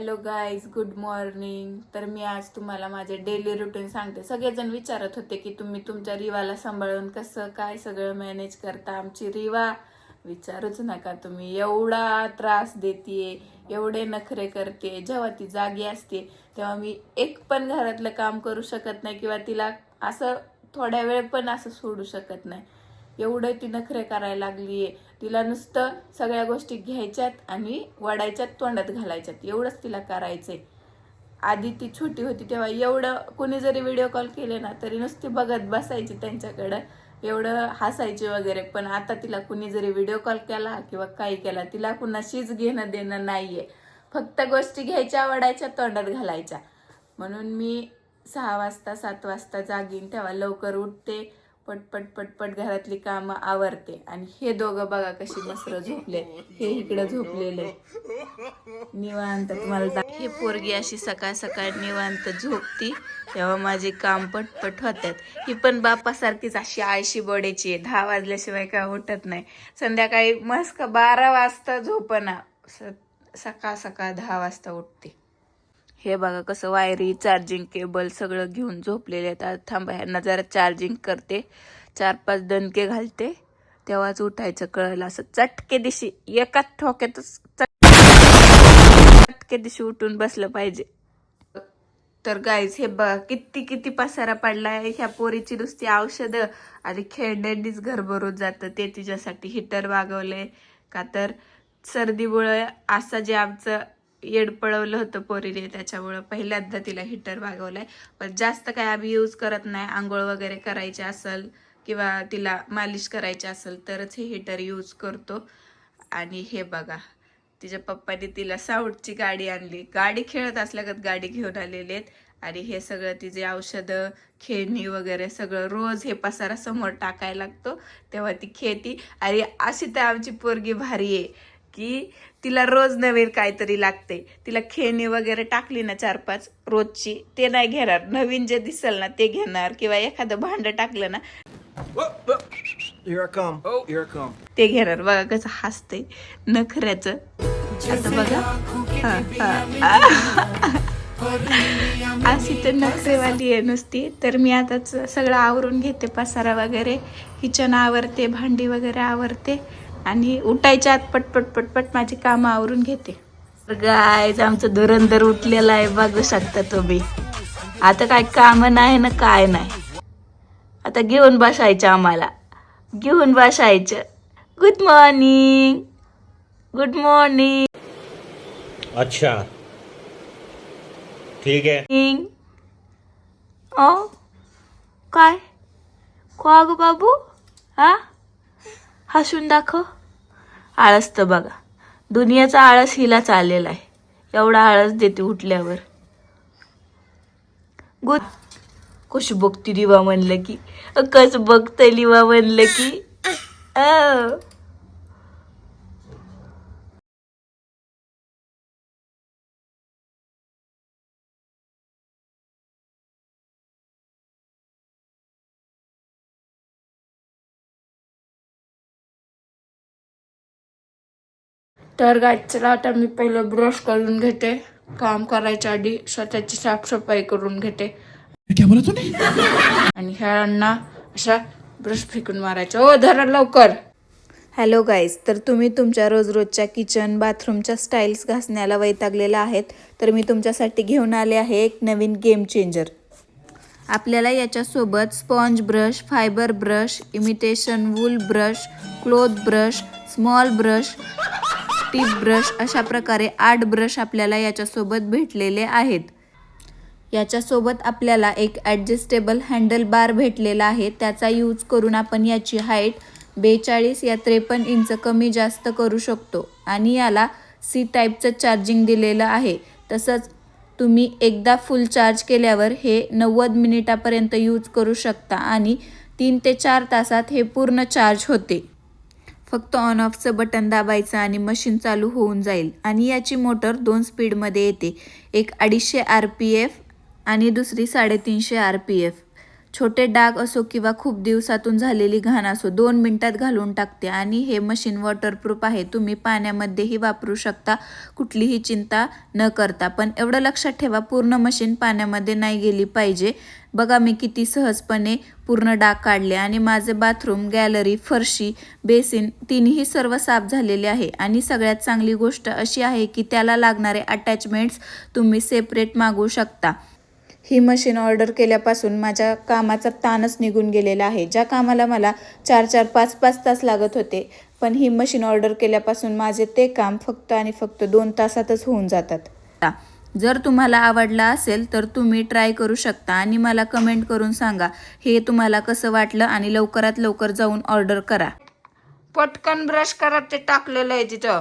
Hello guys, good morning. तर मी आज तुम्हाला माझे डेली रुटीन सांगते. सगळेजण विचारत होते की तुम्ही तुमच्या रिवाला सांभाळून कसं काय सगळं मॅनेज करता. आमची रिवा विचारूच नका तुम्ही. एवढा त्रास देते, एवढे नखरे करते. जेव्हा ती जागी असते तेव्हा मी एक पण घरातलं काम करू शकत नाही किंवा तिला असं थोड्या वेळ पण असं सोडू शकत नाही. एवढं ती नखरे करायला लागलीये. तिला नुसतं सगळ्या गोष्टी घ्यायच्यात आणि वडायच्यात, तोंडात घालायच्यात, एवढंच तिला करायचंय. आधी ती छोटी होती तेव्हा एवढं कुणी जरी व्हिडिओ कॉल केले ना तरी नुसती बघत बसायची त्यांच्याकडं, एवढं हसायची वगैरे. पण आता तिला कुणी जरी व्हिडिओ कॉल केला किंवा काही केला, तिला कुणाशीच घेणं देणं नाहीये. फक्त गोष्टी घ्यायच्या, वडायच्या, तोंडात घालायच्या. म्हणून मी 6 वाजता 7 वाजता जागीन, तेव्हा लवकर उठते, पटपट पटपट घरातली कामं आवरते. आणि हे दोघं बघा कशी मस्त झोपले. हे इकडे झोपलेले निवांत. तुम्हाला हे पोरगी अशी सकाळ सकाळ निवांत झोपती तेव्हा माझे काम पटपट होतात. ही पण बापासारखीच अशी आळशी बोडायची. 10 वाजल्याशिवाय काय उठत नाही. संध्याकाळी मस्त 12 वाजता झोपना, सकाळ सकाळ 10 वाजता उठते. हे बघा कसं वायरी, चार्जिंग केबल सगळं घेऊन झोपलेले आहेत. आता थांबा, ह्यांना जरा चार्जिंग करते, 4-5 दणके घालते, तेव्हाच उठायचं. कळलं असं चटके दिशी एकाच ठोक्यातच चटके दिशी उठून बसलं पाहिजे. तर गाईज हे बघा किती किती पसारा पडलाय. ह्या पोरीची नुसती औषधं आणि खेळण्यांनीच घर भरून जातं. ते तिच्यासाठी हिटर वागवले का तर सर्दीमुळे असं जे आमचं येड पळवलं होतं पोरीने, त्याच्यामुळं पहिल्यांदा तिला हिटर वागवलाय. पण जास्त काय आम्ही यूज करत नाही. आंघोळ वगैरे करायची असेल किंवा तिला मालिश करायची असेल तरच हे हिटर यूज करतो. आणि हे बघा तिच्या पप्पाने तिला साऊंडची गाडी आणली. गाडी खेळत असल्यागत गाडी घेऊन आलेली आहेत. आणि हे सगळं तिचे औषधं, खेळणी वगैरे सगळं रोज हे पसारा समोर टाकायला लागतो, तेव्हा ती खेळती. आणि अशी तर आमची पोरगी भारी आहे की तिला रोज नवीन काहीतरी लागते. तिला खेळणी वगैरे टाकली ना 4-5 रोजची, ते नाही घेणार. नवीन जे दिसेल ना ते घेणार. किंवा एखादं भांडं टाकलं ना ते घेणार. बघा कसं हसते नखऱ्याचं. आता बघा अशी तर नखरेवाली आहे नुसती. तर मी आताच सगळं आवरून घेते, पसारा वगैरे, किचन आवरते, भांडी वगैरे आवरते आणि उठायच्या आत पटपट पटपट माझी कामं आवरून घेते. गायज आमचं धुरंधर उठलेलं आहे, बघू शकता तुम्ही. आता काय काम नाही ना काय नाही. आता घेऊन बसायचं, आम्हाला घेऊन बसायचं. Good morning, good morning. अच्छा ठीक आहे. काय का ग बाबू, हा हसून दाखव. आळस तर बघा, दुनियाचा आळस हिलाच आलेला आहे. एवढा आळस देते उठल्यावर. गुड. कशी बघती लिवा म्हणलं की, कस बघतय लिवा म्हणलं की. तर चला आता मी पहिलं ब्रश करून घेते. काम करायच्या आधी स्वतःची साफसफाई करून घेते. क्या बोला तूने? आणि ह्यांना अशा ब्रश फेकून मारायचा. ओ धरा लवकर. हॅलो गाईज, तर तुम्ही तुमच्या रोजच्या किचन बाथरूमच्या स्टाईल्स घासण्याला वैतागलेला आहेत, तर मी तुमच्यासाठी घेऊन आले आहे एक नवीन गेम चेंजर. आपल्याला याच्यासोबत sponge brush, fibre brush, imitation wool brush, cloth brush, small brush, tip brush अशा प्रकारे 8 ब्रश आपल्याला याच्यासोबत भेटलेले आहेत. याच्यासोबत आपल्याला एक ॲडजस्टेबल हँडल बार भेटलेला आहे. त्याचा यूज करून आपण याची हाईट 42 या 53 इंच कमी जास्त करू शकतो. आणि याला C टाईपचं चार्जिंग दिलेलं आहे. तसंच तुम्ही एकदा फुल चार्ज केल्यावर हे 90 मिनिटापर्यंत यूज करू शकता आणि 3 ते 4 तासात हे पूर्ण चार्ज होते. फक्त ऑन ऑफचं बटन दाबायचं आणि मशीन चालू होऊन जाईल. आणि याची मोटर 2 स्पीडमध्ये येते, एक 250 RPF आणि दुसरी 350 RPF. छोटे डाग असो किंवा खूप दिवसातून झालेली घाण असो 2 मिनिटात घालून टाकते. आणि हे मशीन वॉटरप्रूफ आहे, तुम्ही पाण्यामध्येही वापरू शकता कुठलीही चिंता न करता. पण एवढं लक्षात ठेवा, पूर्ण मशीन पाण्यामध्ये नाही गेली पाहिजे. बघा मी किती सहजपणे पूर्ण डाग काढले आणि माझे बाथरूम, गॅलरी, फरशी, बेसिन तिन्ही सर्व साफ झालेले आहे. आणि सगळ्यात चांगली गोष्ट अशी आहे की त्याला लागणारे अटॅचमेंट्स तुम्ही सेपरेट मागवू शकता. ही मशीन ऑर्डर केल्यापासून माझ्या कामाचा ताणच निघून गेलेला आहे. ज्या कामाला मला 4-4, 5-5 तास लागत होते, पण ही मशीन ऑर्डर केल्यापासून माझे ते काम फक्त आणि फक्त 2 तासातच होऊन जातात. जर तुम्हाला आवडला असेल तर तुम्ही ट्राय करू शकता आणि मला कमेंट करून सांगा हे तुम्हाला कसं वाटलं आणि लवकरात लवकर जाऊन ऑर्डर करा. पटकन ब्रश करा, ते टाकलेलं आहे तिथं.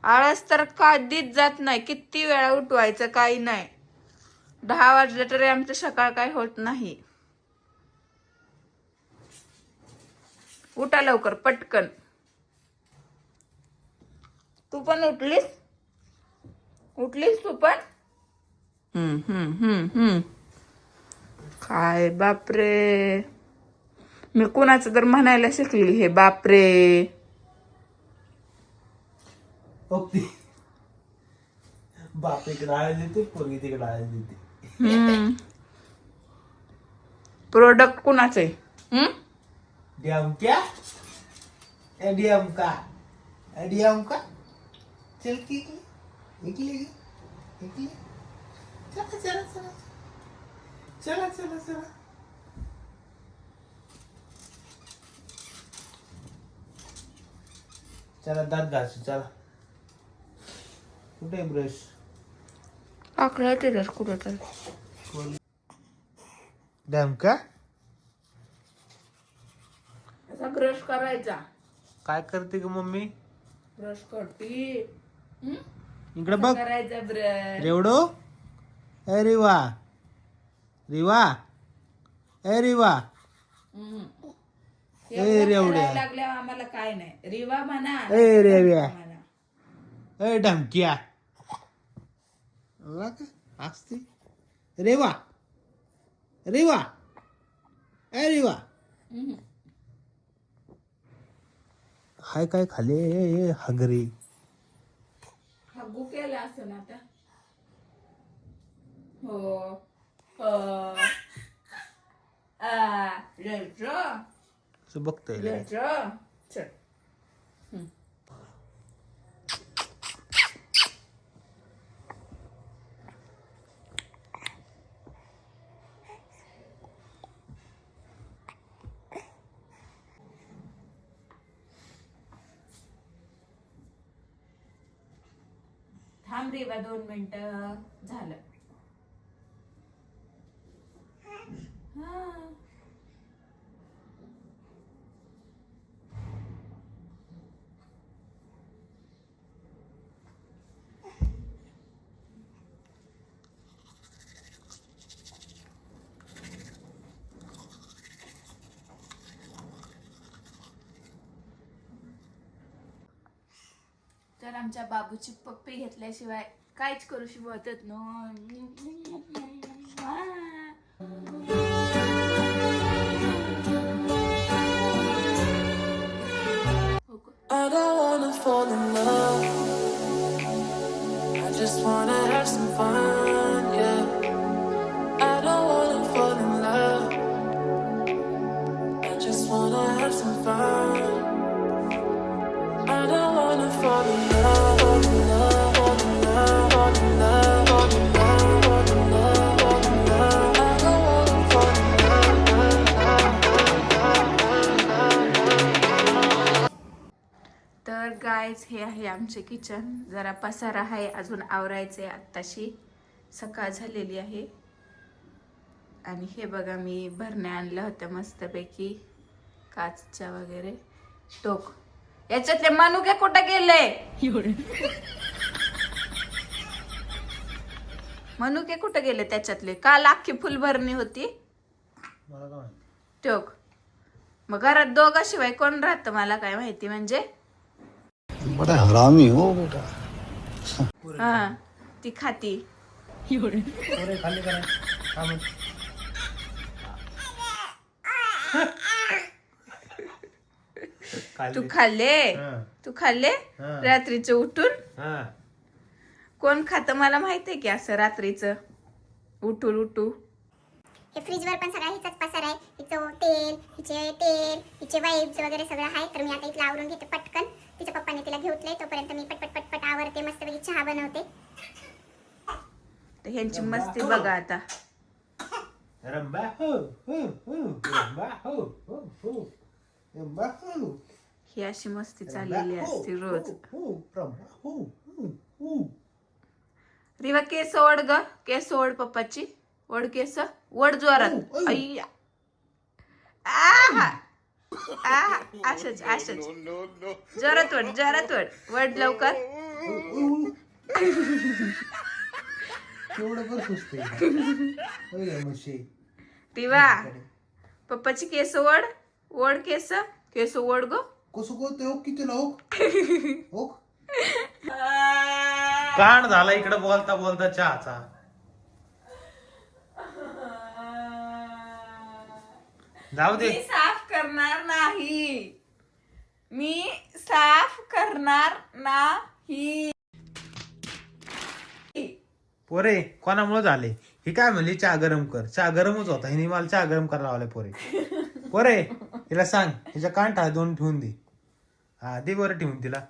आळस तर कधीच जात नाही, किती वेळा उठवायचं काही नाही. 10 वाजले तरी आमचं सकाळ काय होत नाही. उठा लवकर पटकन. तू पण उठलीस तू पण. काय बापरे, मी कुणाचं तर म्हणायला शिकली हे बापरे. बाप इकडे आळस देते, पोरगी तिकडे आळस देते. प्रोडक्ट कुणाचं आहे? डीएम क्या? डीएम का? डीएम का? चल की इकली चला चला चला चला चला चला. चला दात घासू चला. कुठे ब्रश? टाकलं तिथंच कुठं तर. डॅम का? असा ब्रश करायचा. काय करते ग मम्मी? ब्रश करती. इकडे बघ. करायचा ब्रश. रेवडो. अरे वा रिवा. अरे वा. रेवड्या लागल्या आम्हाला काय नाही. रिवा म्हणा. ए रेव्या. ए ढमक्या. असते रेवा रेवा. अरे वा. हाय काय खाले हगरी. हगू केला असं ना आता. हो बघतोय चल. थांब रेवा 2 मिनिटं झालं. तर आमच्या बाबूची पप्पी घेतल्याशिवाय काहीच करू शकत नाही. I don't wanna fall in love. I just wanna have some fun, yeah. I don't wanna fall in love. I just wanna have some fun. I don't wanna fall in love, fall in love, fall in love, fall in love, fall in love, fall in love, fall in love. I don't wanna fall in love. तर guys हे आहे आमचे kitchen. जरा पसारा आहे, अजून आवरायचे. आत्ताशी सकाळ झालेली आहे. आणि हे बघा मी भरण्या आणल्या होत्या मस्तपैकी काचच्या वगैरे. टोक याच्यातले मनुके कुठं गेले? मनुके कुठं गेले त्याच्यातले? काल अख्खी फुल भरणी होती. टोक मग घरात दोघाशिवाय कोण राहतं मला काय माहिती. म्हणजे बड़ा हरामी हो बेटा. हा ती खाती. खाली करा. तू खाल्ले तू खाल्ले रात्रीचं उठून कोण खातं मला माहितीये की असं रात्रीचं उठून उठू हे फ्रीजवर पण सगळा हिचाच पसार आहे. हिचं तेल हिचे वाईब्स वगैरे सगळं आहे. तर मी आता इथलं आवरून घेते पटकन. तिच्या पप्पाने तिला घेतलंय तोपर्यंत मी पटपट आवरते, मस्तपैकी चहा बनवते. तर ह्यांची मस्ती बघा आता. रंबा हो हो हो रंबा हो हो हो रंबा हो ही अशी मस्ती चाललेली असते रोज. हो रंबा हो हो हो. रिवा केस ओढ ग, केस ओढ पप्पाची, ओढ केस, ओढ जोरात. अय्या असंच जोरात वड वड लवकर. केवढं पण सुचते रिवा पप्पाची केस ओढ, ओढ केस ओढ ग. कसं करतोय हो किती हो कान झाला इकडे बोलता बोलता चहाचा. जाऊ दे. मी साफ करणार नाही. पोरे कोणामुळे झाले ही काय म्हणली चहा गरम कर. चहा गरमच होता हिने मला चहा गरम करायला लावलाय. पोरे हिला सांग हिच्या कांठा दोन ठेवून दे. हा दे बरं ठेवून तिला.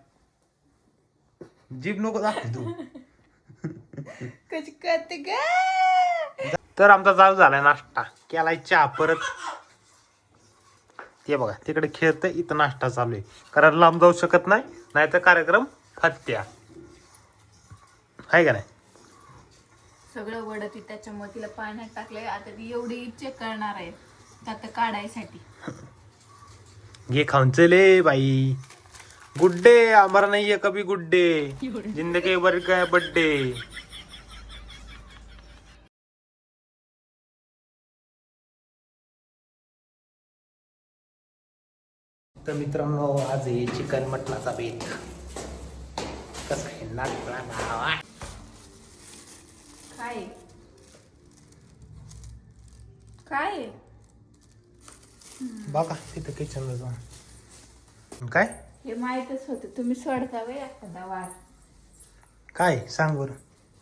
जीभ नको दाखव तू. कशी करते ग. तर आमचा चालू झालाय नाश्ता. केलाय चहा परत. ते बघा तिकडे खेळतंय, इथं नाश्ता चालू आहे. कारण लांब जाऊ शकत नाही तर कार्यक्रम हत्या आहे का नाही. सगळं वडत त्याच्यामुळे तिला पाण्यात टाकलंय. आता ती एवढी चेक करणार आहे आता काढायसाठी. घे खाऊन चले बाई. गुड्डे हमारा नहीं है कभी गुड्डे, जिंदगी भर का बर्थडे. तर मित्रांनो आज आहे चिकन मटणाचा बेत. कसं खेळणार काय बघा तिथं किचनला जाऊन. काय हे माहितच होतं. तुम्ही सोडता वे एखादा वार. काय सांग बरं.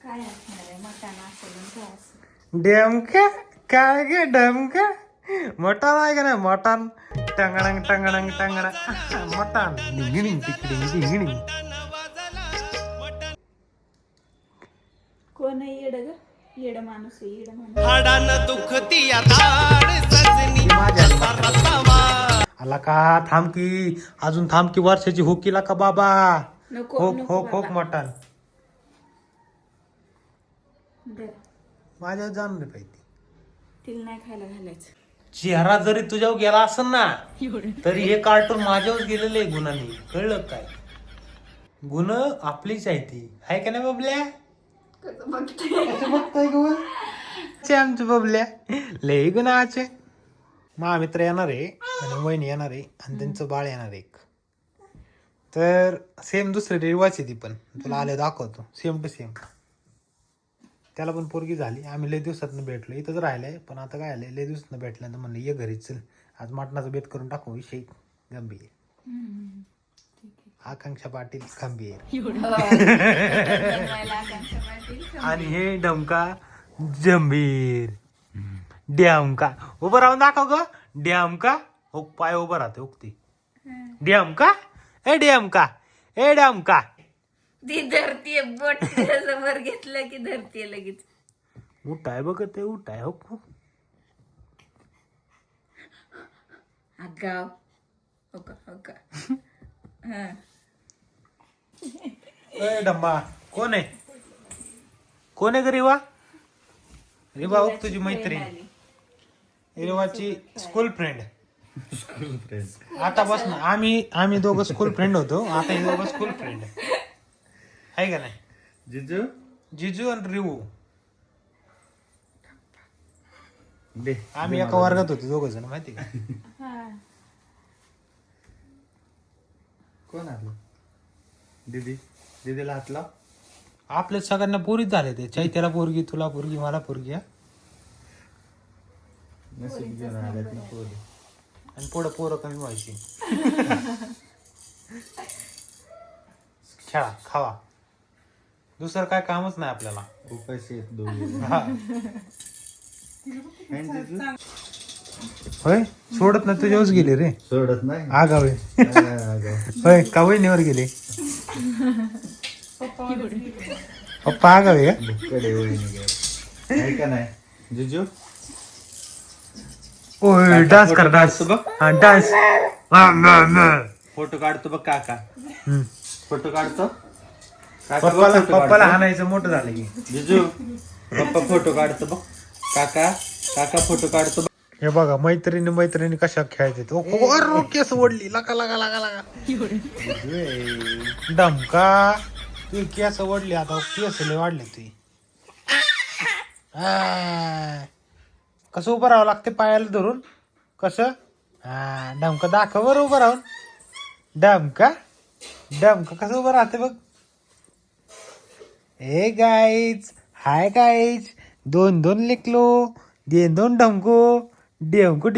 काय असणार आहे मटाणा असेल काय असेल. डेमका काय गे डेमका मटण आहे का नाही. मटण टंगडंग टंगडंग टंगडंग मटण डिंगिणी तिकडे डिंगिणी. कोण आहे येड ग. येड माणूस आहे येड माणूस. आला का थांब की अजून थांब की वर्षाची होकीला का बाबा. नको होक नको होक होक बाबा. मटण दे. माझ्यावर जाणून नाही पाहिजे. तिला नाही खायला घालायचं. चेहरा जरी तुझ्यावर गेला असेल ना तरी हे कार्टून माझ्यावर गेलेलं आहे गुन्हाने. कळलं काय. गुण आपलीच आहे ती आहे का नाही बबल्या. कसं बघते आमच्या बबल्या लय गुणाचे. महामित्र येणार आहे आणि वहिनी येणार आहे आणि त्यांचं बाळ येणार आहे एक. तर सेम दुसरी रिवाची ती पण तुला आले दाखवतो. Same to same. त्याला पण पोरगी झाली. आम्ही लय दिवसातनं भेटलो. इथंच राहिलंय पण आता काय आलंय लय दिवसातनं भेटल्यानंतर म्हणलं ये घरीच चल आज मटणाचा बेत करून टाकू. विषय गंभीर. आकांक्षा पाटील खंबीर आणि हे डमका जंबीर. डॅमका उभं राहून दाखव ग. डॅमका हो पाय उभं राहते उगती. डॅमका ए डॅमका ए डॅमका. ती धरतीये बोट समोर घेतलं की धरतीये लगेच. उठाय बघ ते उठाय हो. आगाव हो का हा. ए डंबा कोण आहे ग रिवा. रिवा हो तुझी मैत्रीण. रिवाची स्कूल फ्रेंड. आता बस ना आम्ही दोघं स्कूल फ्रेंड होतो. आता हे दोघं स्कूल फ्रेंड आहे का नाही. जिजू आणि रिवू आम्ही एका वर्गात होतो दोघ जण माहिती का. कोण आलं दीदीला हातला. आपल्या सगळ्यांना पोरीच झाले ते. चैत्याला पोरगी तुला पोरगी मला पोरगी. नशीब घेऊन आल्यात ना पोरं. आणि पुढं पोरं कमी व्हायची. खेळा खावा, दुसरं काय कामच नाही आपल्याला. उपाशी आहेत दोघे. हा. होय सोडत नाही तुझ्याच गेले रे. सोडत नाही. आगावे अगं. होय का वहिनीवर गेले. पप्पा आगावे का. भुक्कडे वहिनी गेले. आहे का नाही जिजू. ओय डान्स कर डान्स. हा डान्स. फोटो काढतो बघ काका. फोटो काढतो. पप्पाला हाणायचं मोठं झालं की. जिजू पप्पा फोटो काढतो बघ. काका काका फोटो काढतो बघ. हे बघा मैत्रिणी कशा खेळायचे. केस ओढली लका लका लका लका. डमका तू केस ओढली आता. केस लय वाढले तुझी. कसं उभं राहावं लागते पायाला धरून. कसं हा डमका दाखव बरं उभं राहून. डमका कसं उभं राहते बघ. ए गाईज हाय गाईज. 2 लिखलो. 2 डमको. डियमको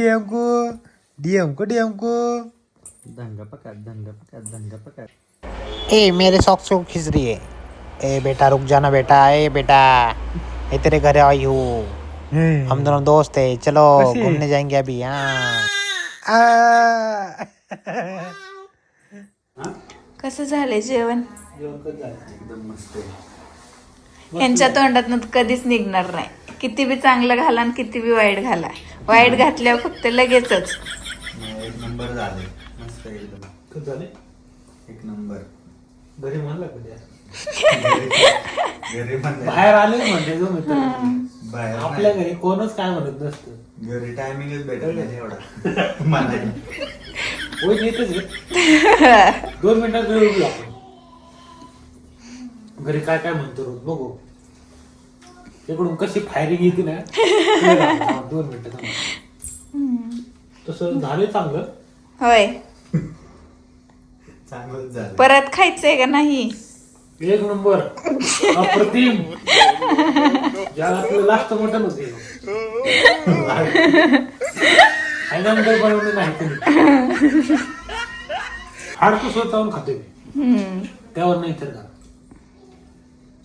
धंगा पकड़. ए मेरे सॉक्स को खींच रही है. ए बेटा रुक जाना बेटा. ए बेटा ए तेरे घर आई हूँ. हम दोनों दोस्त है. चलो घूमने जाएंगे अभी. कसं झालंय जेवण. एकदम मस्त आहे. यांच्या तोंडातनं कधीच निघणार नाही. किती बी चांगलं घाला आणि किती बी वाईट घाला. वाईट घातल्यावर फक्त लगेचच. एक नंबर झाले. मस्त एकदम. खूप झाले. एक नंबर. घरी म्हणलं कधी घरी म्हणलं. बाहेर आले म्हणजे जो मित्र बाहेर आपल्या घरी कोणच काय म्हणत नसतं. घरी टायमिंगच भेटत नाही एवढा म्हणायला. होय नेतच 2 मिनिटात घरी उठलो आपण. घरी काय काय म्हणतो रोज बघू. इकडून कशी फायरिंग येते ना. 2 मिनिटं तसं झालं चांगलं. होय चांगलंच झालं. परत खायचंय का नाही. 1 नंबर अप्रतिम. ज्याला आपलं लास्ट मोठं नव्हते. नंतर बनवलं नाही तुम्ही. हाडकं स्वतःहून खाते मी. त्यावर नाही तर का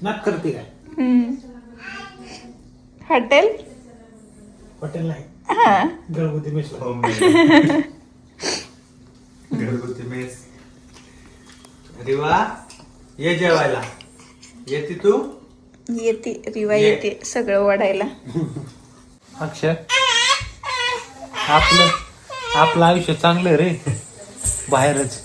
नाक करते काय. हॉटेल नाही घरगुती मेस. घरगुती मेस. रिवा ये जेवायला. येते तू. येते रिवा येते सगळं वाढायला. अक्षय आपलं आयुष्य चांगलं रे. बाहेरच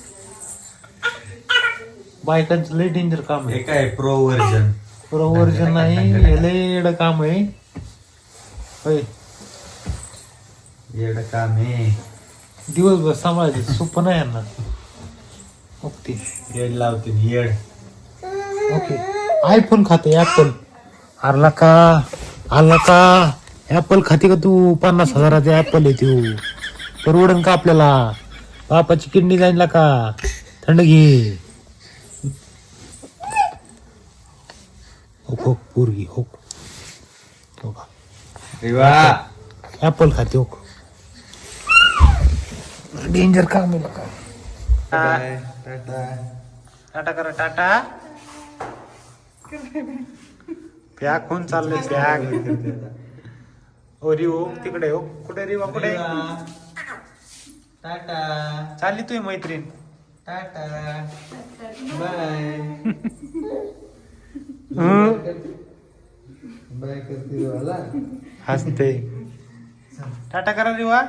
बायकांचं लय डेंजर काम हे आहे. काय प्रो व्हर्जन. प्रोवर्जन नाही हे लय येडं काम आहे. होय येड काम आहे. दिवसभर सांभाळायचं सोपं नाही यांना. ओके येड लावते येड. ओके आयफोन खाते ऍपल. आला का ऍपल खाते का तू. 50,000चा ऍपल आहे तू. परवडन का आपल्याला. बापाची किडनी जाईल का. थंड घे. हो पोरगी हो रिवा ऍपल खाते हो. डेंजर काम आहे का. बाय टाटा. टाटा करा टाटा. पॅक होऊन चाललंय पॅक. ओ रिओ तिकडे हो. कुठे रिवा कुठे टाटा चालली तुझी मैत्रीण. Tata bye. बाय करते रिवाला. हसते. टाटा करा रिवा.